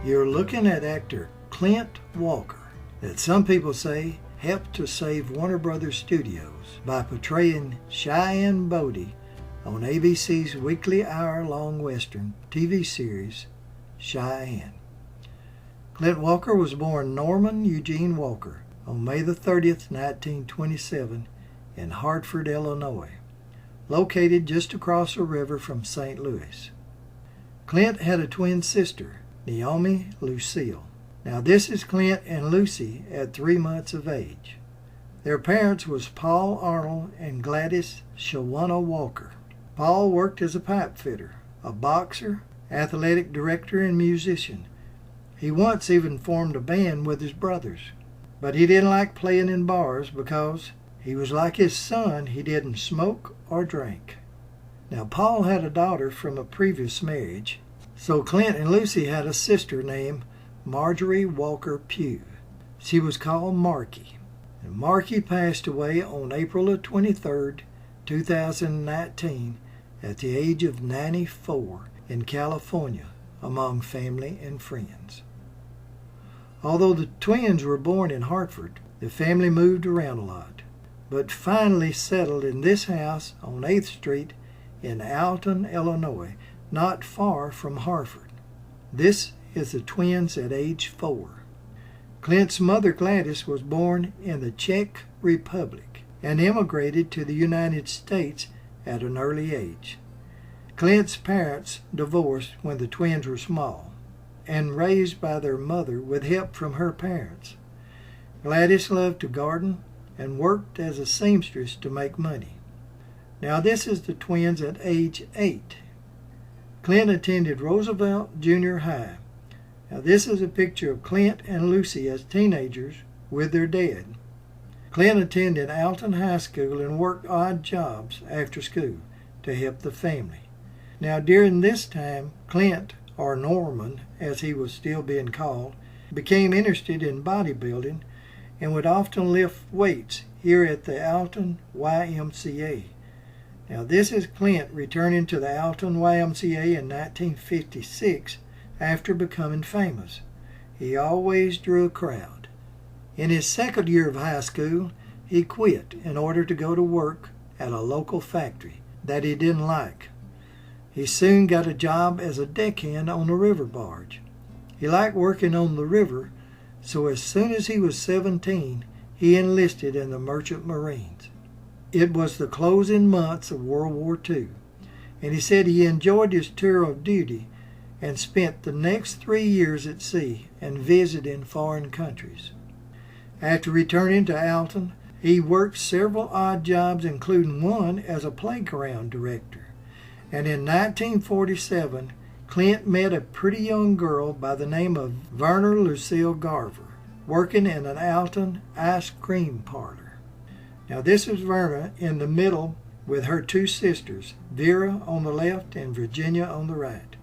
You're looking at actor Clint Walker, that some people say helped to save Warner Brothers Studios by portraying Cheyenne Bodie on ABC's weekly hour-long Western TV series, Cheyenne. Clint Walker was born Norman Eugene Walker on May the 30th, 1927 in Hartford, Illinois, located just across the river from St. Louis. Clint had a twin sister, Naomi Lucille. Now this is Clint and Lucy at 3 months of age. Their parents was Paul Arnold and Gladys Shawana Walker. Paul worked as a pipe fitter, a boxer, athletic director, and musician. He once even formed a band with his brothers. But he didn't like playing in bars because he was like his son, he didn't smoke or drink. Now Paul had a daughter from a previous marriage, so Clint and Lucy had a sister named Marjorie Walker Pugh. She was called Marky. And Marky passed away on April 23rd, 2019 at the age of 94 in California among family and friends. Although the twins were born in Hartford, the family moved around a lot, but finally settled in this house on 8th Street in Alton, Illinois, not far from Hartford. This is the twins at age 4. Clint's mother Gladys was born in the Czech Republic and immigrated to the United States at an early age. Clint's parents divorced when the twins were small and raised by their mother with help from her parents. Gladys loved to garden and worked as a seamstress to make money. Now this is the twins at age 8. Clint attended Roosevelt Junior High. Now this is a picture of Clint and Lucy as teenagers with their dad. Clint attended Alton High School and worked odd jobs after school to help the family. Now during this time, Clint, or Norman as he was still being called, became interested in bodybuilding and would often lift weights here at the Alton YMCA. Now this is Clint returning to the Alton YMCA in 1956 after becoming famous. He always drew a crowd. In his second year of high school, he quit in order to go to work at a local factory that he didn't like. He soon got a job as a deckhand on a river barge. He liked working on the river, so as soon as he was 17, he enlisted in the Merchant Marines. It was the closing months of World War II, and he said he enjoyed his tour of duty and spent the next 3 years at sea and visiting foreign countries. After returning to Alton, he worked several odd jobs, including one as a playground director. And in 1947, Clint met a pretty young girl by the name of Verna Lucille Garver, working in an Alton ice cream parlor. Now this is Verna in the middle with her 2 sisters, Vera on the left and Virginia on the right.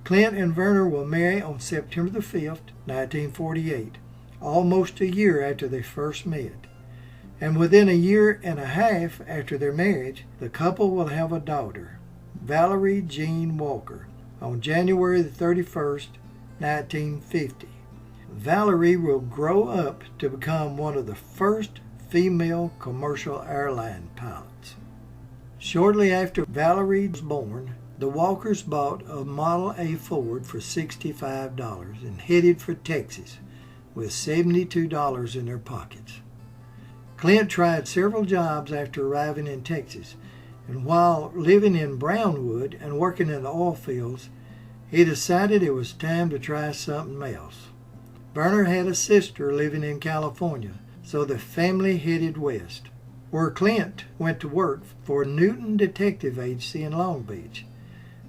Clint and Verna will marry on September the 5th, 1948, almost a year after they first met. And within a year and a half after their marriage, the couple will have a daughter, Valerie Jean Walker, on January the 31st, 1950. Valerie will grow up to become one of the first female commercial airline pilots. Shortly after Valerie was born, the Walkers bought a Model A Ford for $65 and headed for Texas with $72 in their pockets. Clint tried several jobs after arriving in Texas, and while living in Brownwood and working in the oil fields, he decided it was time to try something else. Verna had a sister living in California, so the family headed west, where Clint went to work for Newton Detective Agency in Long Beach.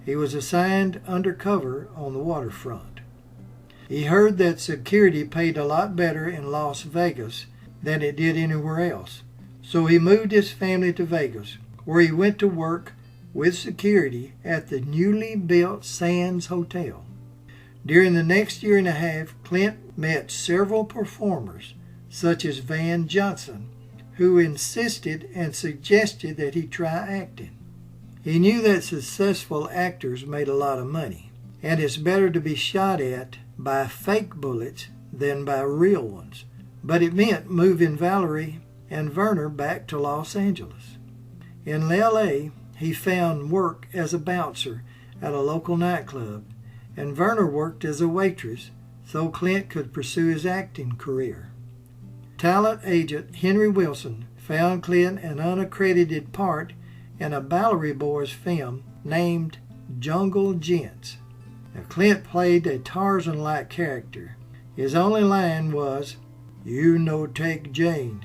He was assigned undercover on the waterfront. He heard that security paid a lot better in Las Vegas than it did anywhere else, so he moved his family to Vegas, where he went to work with security at the newly built Sands Hotel. During the next year and a half, Clint met several performers, such as Van Johnson, who insisted and suggested that he try acting. He knew that successful actors made a lot of money, and it's better to be shot at by fake bullets than by real ones, but it meant moving Valerie and Werner back to Los Angeles. In L.A., he found work as a bouncer at a local nightclub, and Werner worked as a waitress so Clint could pursue his acting career. Talent agent Henry Wilson found Clint an unaccredited part in a Bowery Boys film named Jungle Gents. Now, Clint played a Tarzan-like character. His only line was, "You no take Jane."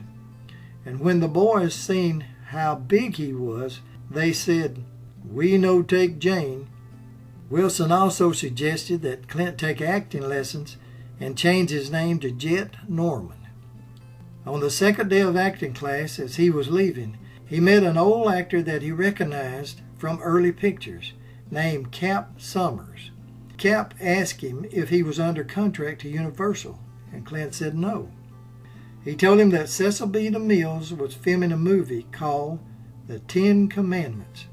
And when the boys seen how big he was, they said, "We no take Jane." Wilson also suggested that Clint take acting lessons and change his name to Jet Norman. On the second day of acting class, as he was leaving, he met an old actor that he recognized from early pictures, named Cap Summers. Cap asked him if he was under contract to Universal, and Clint said no. He told him that Cecil B. DeMille was filming a movie called The 10 Commandments,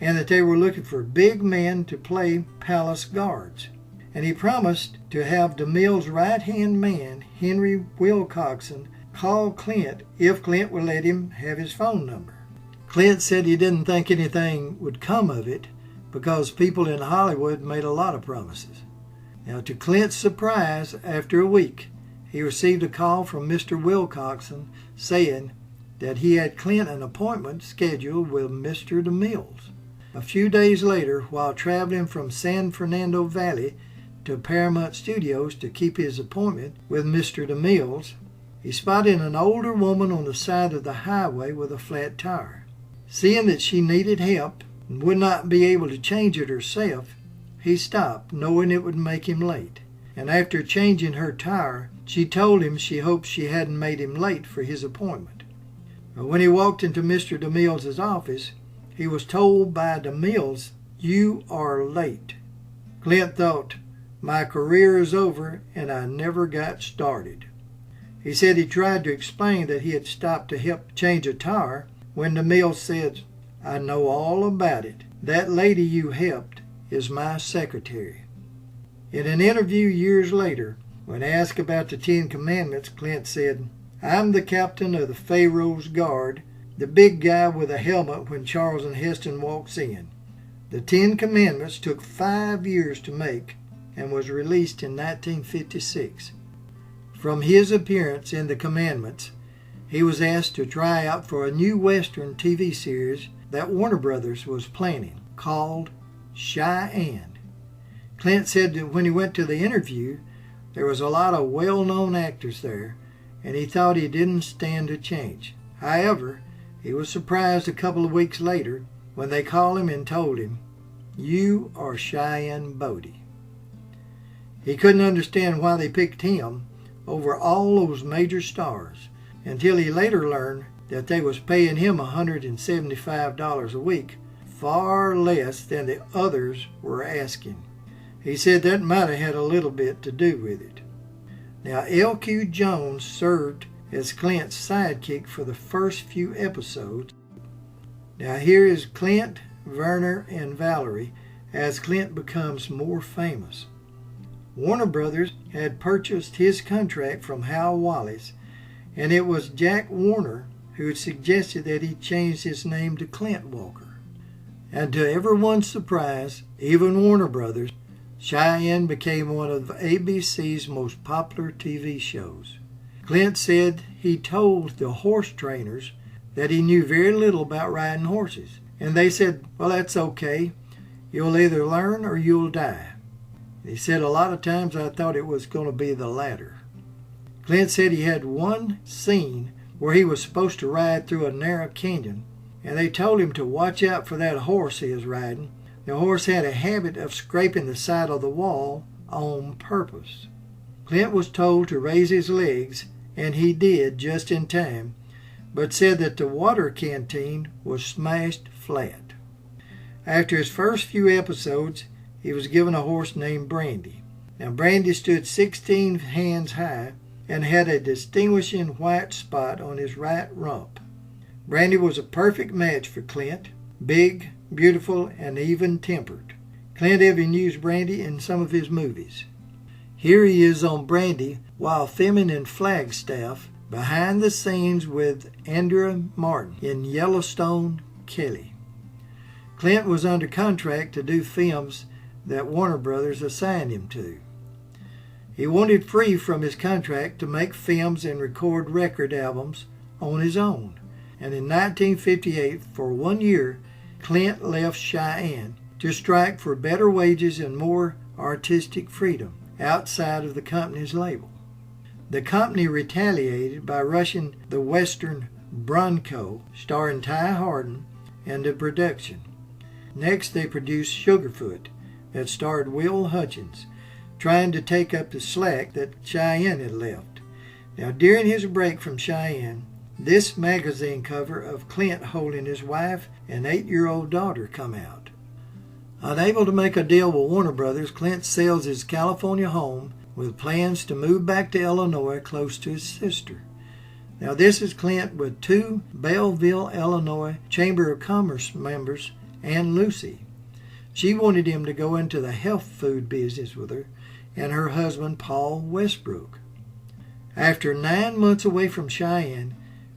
and that they were looking for big men to play palace guards. And he promised to have DeMille's right-hand man, Henry Wilcoxon, call Clint if Clint would let him have his phone number. Clint said he didn't think anything would come of it because people in Hollywood made a lot of promises. Now, to Clint's surprise, after a week, he received a call from Mr. Wilcoxon saying that he had Clint an appointment scheduled with Mr. DeMille. A few days later, while traveling from San Fernando Valley to Paramount Studios to keep his appointment with Mr. DeMille, he spotted an older woman on the side of the highway with a flat tire. Seeing that she needed help and would not be able to change it herself, he stopped, knowing it would make him late. And after changing her tire, she told him she hoped she hadn't made him late for his appointment. But when he walked into Mr. DeMille's office, he was told by DeMille, "You are late." Clint thought, "My career is over and I never got started." He said he tried to explain that he had stopped to help change a tire when DeMille said, "I know all about it. That lady you helped is my secretary." In an interview years later, when asked about the 10 Commandments, Clint said, "I'm the captain of the Pharaoh's Guard, the big guy with a helmet when Charlton Heston walks in. The 10 Commandments took 5 years to make and was released in 1956. From his appearance in the Commandments, he was asked to try out for a new Western TV series that Warner Brothers was planning, called Cheyenne. Clint said that when he went to the interview, there was a lot of well-known actors there, and he thought he didn't stand a chance. However, he was surprised a couple of weeks later when they called him and told him, "You are Cheyenne Bodie." He couldn't understand why they picked him over all those major stars, until he later learned that they was paying him $175 a week, far less than the others were asking. He said that might have had a little bit to do with it. Now, L.Q. Jones served as Clint's sidekick for the first few episodes. Now here is Clint, Werner, and Valerie as Clint becomes more famous. Warner Brothers had purchased his contract from Hal Wallace, and it was Jack Warner who suggested that he change his name to Clint Walker. And to everyone's surprise, even Warner Brothers, Cheyenne became one of ABC's most popular TV shows. Clint said he told the horse trainers that he knew very little about riding horses, and they said, "Well, that's okay. You'll either learn or you'll die." He said, "A lot of times I thought it was going to be the latter." Clint said he had one scene where he was supposed to ride through a narrow canyon, and they told him to watch out for that horse he was riding. The horse had a habit of scraping the side of the wall on purpose. Clint was told to raise his legs, and he did just in time, but said that the water canteen was smashed flat. After his first few episodes, he was given a horse named Brandy. Now, Brandy stood 16 hands high and had a distinguishing white spot on his right rump. Brandy was a perfect match for Clint, big, beautiful, and even-tempered. Clint even used Brandy in some of his movies. Here he is on Brandy while filming in Flagstaff, behind the scenes with Andrea Martin in Yellowstone, Kelly. Clint was under contract to do films that Warner Brothers assigned him to. He wanted free from his contract to make films and record record albums on his own. And in 1958, for 1 year, Clint left Cheyenne to strike for better wages and more artistic freedom outside of the company's label. The company retaliated by rushing the Western Bronco, starring Ty Hardin, into production. Next, they produced Sugarfoot, that starred Will Hutchins, trying to take up the slack that Cheyenne had left. Now, during his break from Cheyenne, this magazine cover of Clint holding his wife and 8-year-old daughter come out. Unable to make a deal with Warner Brothers, Clint sells his California home with plans to move back to Illinois close to his sister. Now, this is Clint with 2 Belleville, Illinois Chamber of Commerce members and Lucy. She wanted him to go into the health food business with her and her husband, Paul Westbrook. After 9 months away from Cheyenne,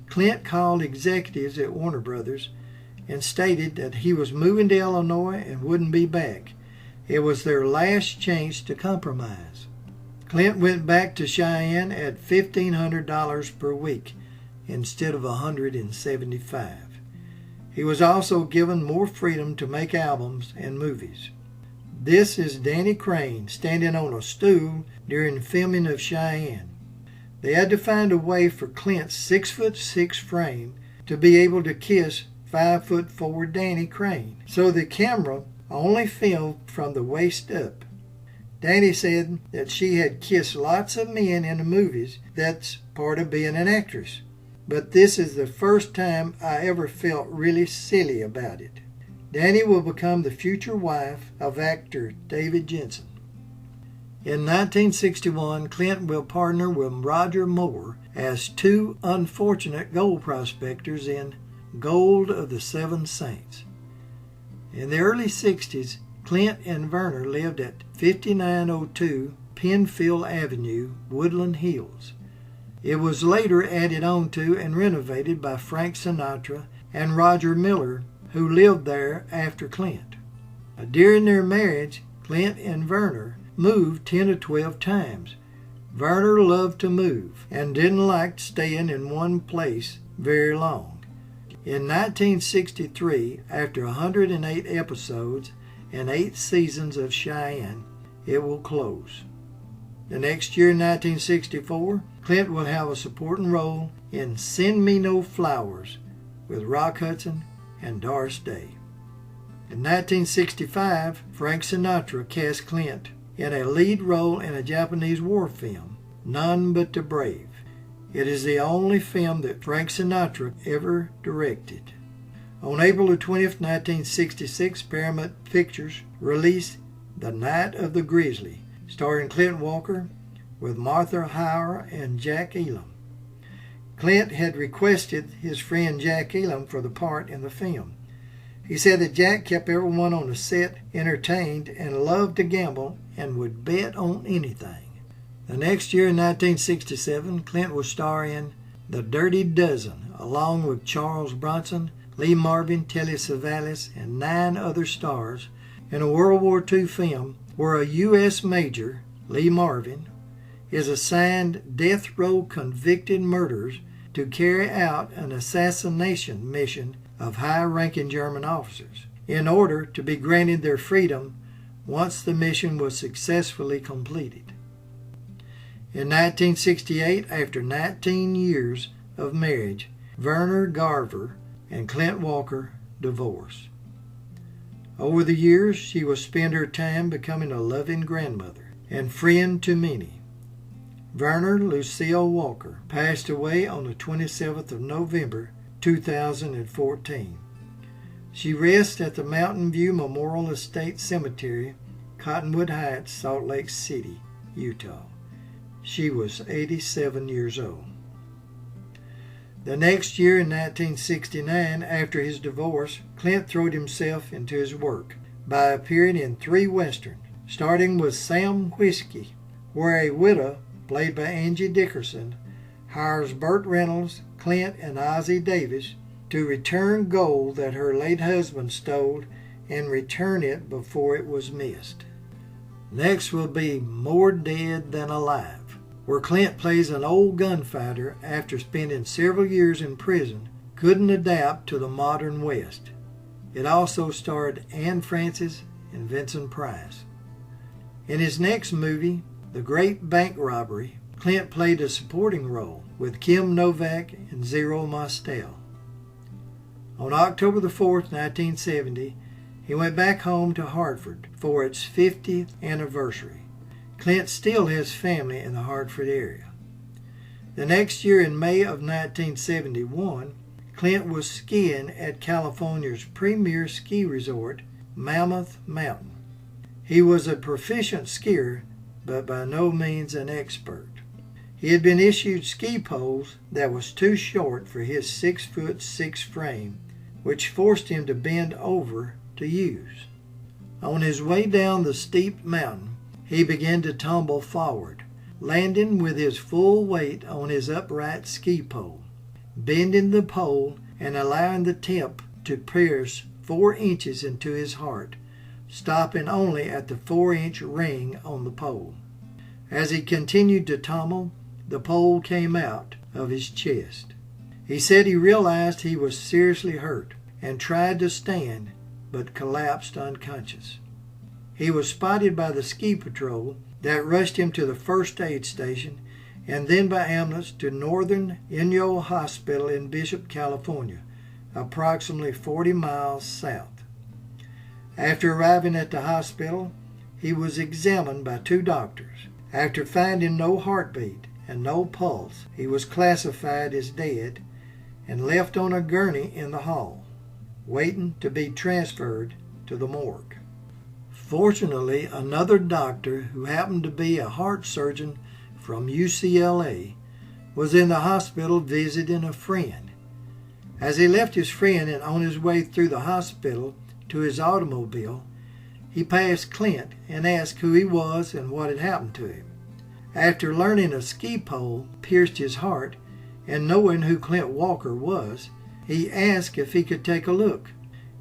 Clint called executives at Warner Brothers and stated that he was moving to Illinois and wouldn't be back. It was their last chance to compromise. Clint went back to Cheyenne at $1,500 per week instead of $175. He was also given more freedom to make albums and movies. This is Danny Crane standing on a stool during filming of Cheyenne. They had to find a way for Clint's 6'6" frame to be able to kiss 5'4" Danny Crane, so the camera only filmed from the waist up. Danny said that she had kissed lots of men in the movies. That's part of being an actress. But this is the first time I ever felt really silly about it. Danny will become the future wife of actor David Jensen. In 1961, Clint will partner with Roger Moore as 2 unfortunate gold prospectors in Gold of the Seven Saints. In the early 60s, Clint and Werner lived at 5902 Penfield Avenue, Woodland Hills. It was later added on to and renovated by Frank Sinatra and Roger Miller, who lived there after Clint. During their marriage, Clint and Werner moved 10 to 12 times. Werner loved to move and didn't like staying in one place very long. In 1963, after 108 episodes and 8 seasons of Cheyenne, it will close. The next year, in 1964, Clint will have a supporting role in Send Me No Flowers with Rock Hudson and Doris Day. In 1965, Frank Sinatra cast Clint in a lead role in a Japanese war film, None But the Brave. It is the only film that Frank Sinatra ever directed. On April 20th, 1966, Paramount Pictures released The Night of the Grizzly, starring Clint Walker with Martha Howard and Jack Elam. Clint had requested his friend Jack Elam for the part in the film. He said that Jack kept everyone on the set entertained and loved to gamble and would bet on anything. The next year, in 1967, Clint will star in The Dirty Dozen, along with Charles Bronson, Lee Marvin, Telly Savalas, and 9 other stars, in a World War II film where a U.S. Major, Lee Marvin, is assigned death row convicted murderers to carry out an assassination mission of high-ranking German officers in order to be granted their freedom once the mission was successfully completed. In 1968, after 19 years of marriage, Werner Garver and Clint Walker divorced. Over the years, she will spend her time becoming a loving grandmother and friend to many. Werner Lucille Walker passed away on the 27th of November, 2014. She rests at the Mountain View Memorial Estate Cemetery, Cottonwood Heights, Salt Lake City, Utah. She was 87 years old. The next year, in 1969, after his divorce, Clint threw himself into his work by appearing in 3 westerns, starting with Sam Whiskey, where a widow, played by Angie Dickerson, hires Burt Reynolds, Clint, and Ozzie Davis to return gold that her late husband stole and return it before it was missed. Next will be More Dead Than Alive, where Clint plays an old gunfighter after spending several years in prison, couldn't adapt to the modern West. It also starred Anne Francis and Vincent Price. In his next movie, The Great Bank Robbery, Clint played a supporting role with Kim Novak and Zero Mostel. On October the 4th, 1970, he went back home to Hartford for its 50th anniversary. Clint still has family in the Hartford area. The next year, in May of 1971, Clint was skiing at California's premier ski resort, Mammoth Mountain. He was a proficient skier, but by no means an expert. He had been issued ski poles that was too short for his 6'6" frame, which forced him to bend over to use. On his way down the steep mountain, he began to tumble forward, landing with his full weight on his upright ski pole, bending the pole and allowing the tip to pierce 4 inches into his heart, stopping only at the 4-inch ring on the pole. As he continued to tumble, the pole came out of his chest. He said he realized he was seriously hurt and tried to stand, but collapsed unconscious. He was spotted by the ski patrol that rushed him to the first aid station and then by ambulance to Northern Inyo Hospital in Bishop, California, approximately 40 miles south. After arriving at the hospital, he was examined by 2 doctors. After finding no heartbeat and no pulse, he was classified as dead and left on a gurney in the hall, waiting to be transferred to the morgue. Fortunately, another doctor who happened to be a heart surgeon from UCLA was in the hospital visiting a friend. As he left his friend and on his way through the hospital to his automobile, he passed Clint and asked who he was and what had happened to him. After learning a ski pole pierced his heart and knowing who Clint Walker was, he asked if he could take a look.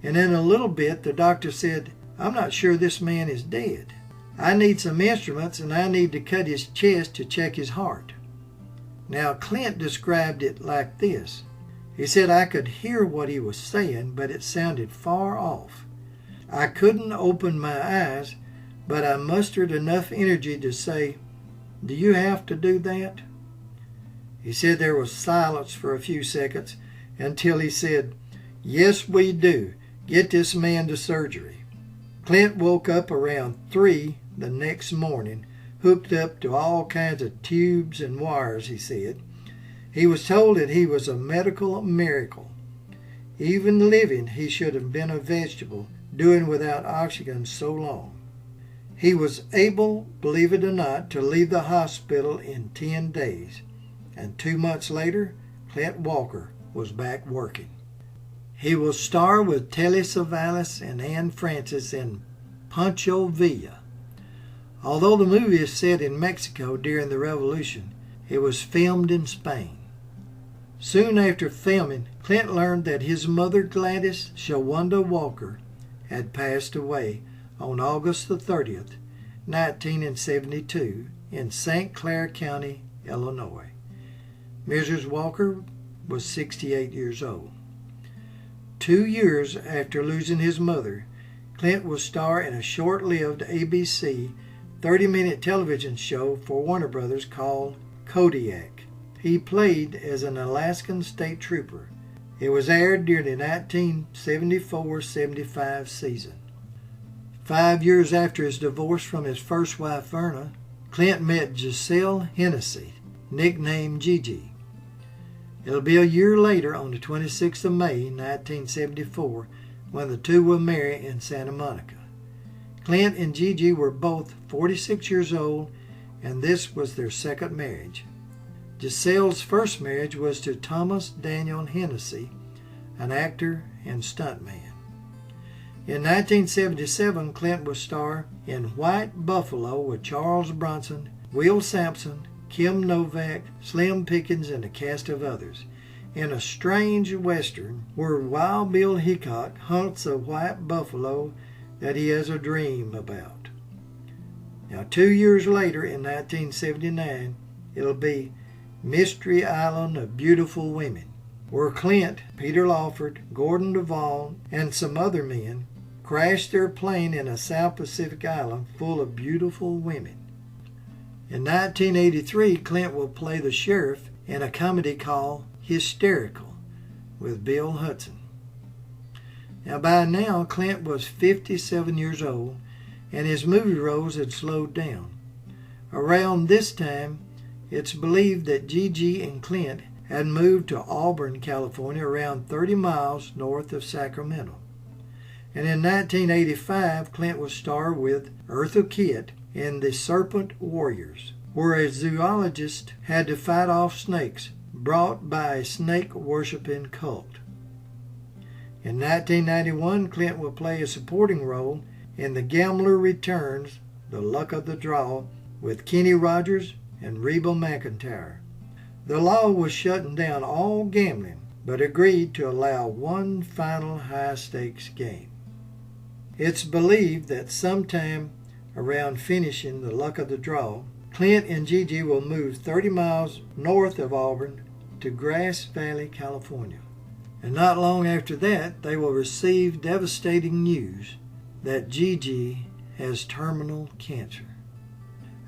And in a little bit, the doctor said, "I'm not sure this man is dead. I need some instruments and I need to cut his chest to check his heart." Now, Clint described it like this. He said, "I could hear what he was saying, but it sounded far off. I couldn't open my eyes, but I mustered enough energy to say, 'Do you have to do that?'" He said there was silence for a few seconds until he said, "Yes, we do. Get this man to surgery." Clint woke up around 3 the next morning, hooked up to all kinds of tubes and wires, he said. He was told that he was a medical miracle. Even living, he should have been a vegetable, doing without oxygen so long. He was able, believe it or not, to leave the hospital in 10 days. And 2 months later, Clint Walker was back working. He will star with Telly Savalas and Anne Francis in Pancho Villa. Although the movie is set in Mexico during the Revolution, it was filmed in Spain. Soon after filming, Clint learned that his mother, Gladys Shawanda Walker, had passed away on August the 30th, 1972, in St. Clair County, Illinois. Mrs. Walker was 68 years old. 2 years after losing his mother, Clint will star in a short-lived ABC 30-minute television show for Warner Brothers called Kodiak. He played as an Alaskan state trooper. It was aired during the 1974-75 season. 5 years after his divorce from his first wife, Verna, Clint met Giselle Hennessy, nicknamed Gigi. It'll be a year later, on the 26th of May, 1974, when the two will marry in Santa Monica. Clint and Gigi were both 46 years old, and this was their second marriage. Giselle's first marriage was to Thomas Daniel Hennessy, an actor and stuntman. In 1977, Clint would star in White Buffalo with Charles Bronson, Will Sampson, Kim Novak, Slim Pickens, and a cast of others, in a strange western where Wild Bill Hickok hunts a white buffalo that he has a dream about. Now, 2 years later, in 1979, it'll be Mystery Island of Beautiful Women, where Clint, Peter Lawford, Gordon Duvall, and some other men crashed their plane in a South Pacific island full of beautiful women. In 1983, Clint will play the sheriff in a comedy called Hysterical with Bill Hudson. Now, by now, Clint was 57 years old, and his movie roles had slowed down. Around this time, it's believed that Gigi and Clint had moved to Auburn, California, around 30 miles north of Sacramento. And in 1985, Clint would star with Eartha Kitt in The Serpent Warriors, where a zoologist had to fight off snakes brought by a snake-worshipping cult. In 1991, Clint will play a supporting role in The Gambler Returns, The Luck of the Draw, with Kenny Rogers and Reba McEntire. The law was shutting down all gambling, but agreed to allow one final high-stakes game. It's believed that sometime around finishing The Luck of the Draw, Clint and Gigi will move 30 miles north of Auburn to Grass Valley, California. And not long after that, they will receive devastating news that Gigi has terminal cancer.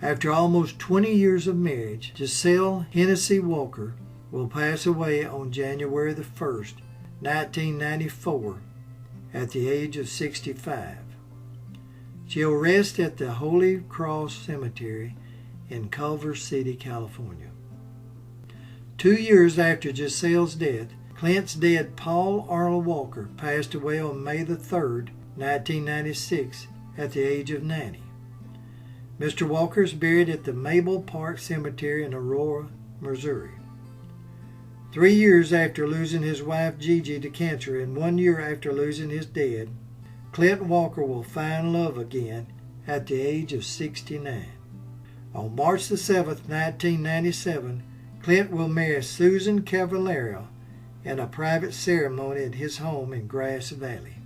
After almost 20 years of marriage, Giselle Hennessy Walker will pass away on January the 1st, 1994, at the age of 65. She'll rest at the Holy Cross Cemetery in Culver City, California. 2 years after Giselle's death, Clint's dad, Paul Arnold Walker, passed away on May the 3rd, 1996, at the age of 90. Mr. Walker is buried at the Mabel Park Cemetery in Aurora, Missouri. 3 years after losing his wife Gigi to cancer and 1 year after losing his dad, Clint Walker will find love again at the age of 69. On March the 7th, 1997, Clint will marry Susan Cavallero in a private ceremony at his home in Grass Valley.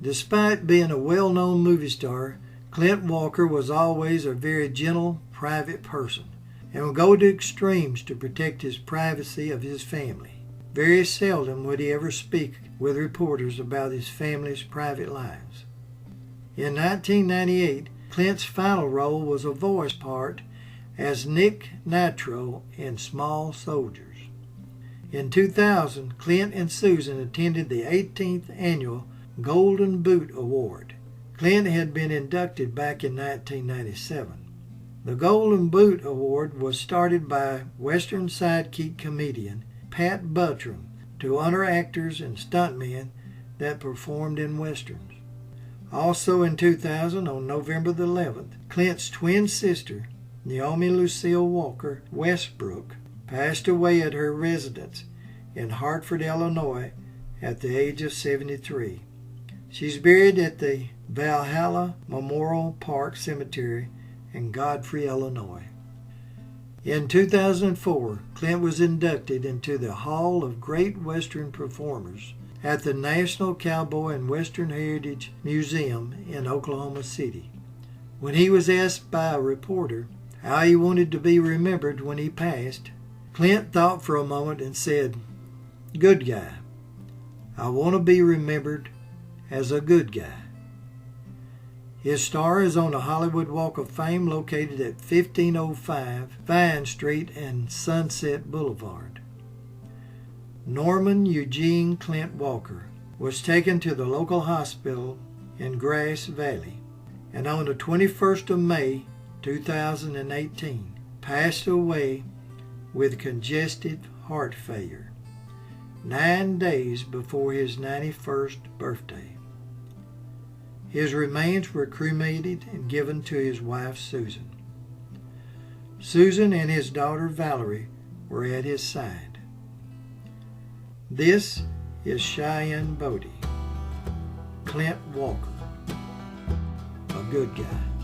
Despite being a well-known movie star, Clint Walker was always a very gentle, private person and would go to extremes to protect his privacy of his family. Very seldom would he ever speak with reporters about his family's private lives. In 1998, Clint's final role was a voice part as Nick Nitro in Small Soldiers. In 2000, Clint and Susan attended the 18th Annual Golden Boot Award. Clint had been inducted back in 1997. The Golden Boot Award was started by Western sidekick comedian Pat Buttram to honor actors and stuntmen that performed in Westerns. Also in 2000, on November the 11th, Clint's twin sister, Naomi Lucille Walker Westbrook, passed away at her residence in Hartford, Illinois, at the age of 73. She's buried at the Valhalla Memorial Park Cemetery in Godfrey, Illinois. In 2004, Clint was inducted into the Hall of Great Western Performers at the National Cowboy and Western Heritage Museum in Oklahoma City. When he was asked by a reporter how he wanted to be remembered when he passed, Clint thought for a moment and said, "Good guy. I want to be remembered as a good guy." His star is on the Hollywood Walk of Fame located at 1505 Vine Street and Sunset Boulevard. Norman Eugene Clint Walker was taken to the local hospital in Grass Valley and on the 21st of May 2018 passed away with congestive heart failure 9 days before his 91st birthday. His remains were cremated and given to his wife Susan. Susan and his daughter Valerie were at his side. This is Cheyenne Bodie, Clint Walker, a good guy.